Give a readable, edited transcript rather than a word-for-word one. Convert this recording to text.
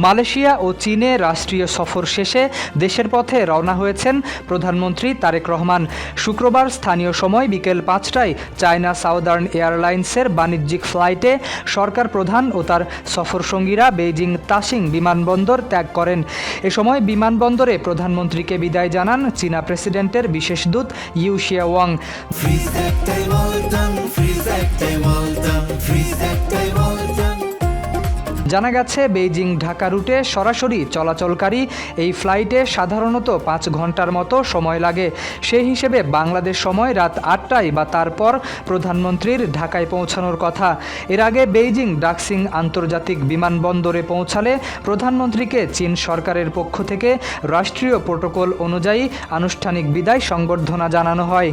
Malaysia ও চীনে রাষ্ট্রীয় সফর শেষে দেশের পথে রওনা হয়েছেন প্রধানমন্ত্রী তারেক রহমান। শুক্রবার স্থানীয় সময় বিকেল ৫টায় চায়না সাউদার্ন এয়ারলাইন্সের বাণিজ্যিক ফ্লাইটে সরকার প্রধান ও তার সফরসঙ্গীরা বেইজিং তাসিং বিমানবন্দর ত্যাগ করেন। এ সময় বিমানবন্দরে প্রধানমন্ত্রীকে বিদায় জানান চীনা প্রেসিডেন্টের বিশেষ দূত ইউ শিয়াওয়াং। জানা গেছে, বেইজিং ঢাকা রুটে সরাসরি চলাচলকারী এই ফ্লাইটে সাধারণত ৫ ঘন্টার মতো সময় লাগে। সেই হিসেবে বাংলাদেশ সময় রাত ৮টায় বা তারপর প্রধানমন্ত্রীর ঢাকায় পৌঁছানোর কথা। এর আগে বেইজিং ডাকসিং আন্তর্জাতিক বিমানবন্দরে পৌঁছালে প্রধানমন্ত্রীকে চীন সরকারের পক্ষ থেকে রাষ্ট্রীয় প্রটোকল অনুযায়ী আনুষ্ঠানিক বিদায় সংবর্ধনা জানানো হয়।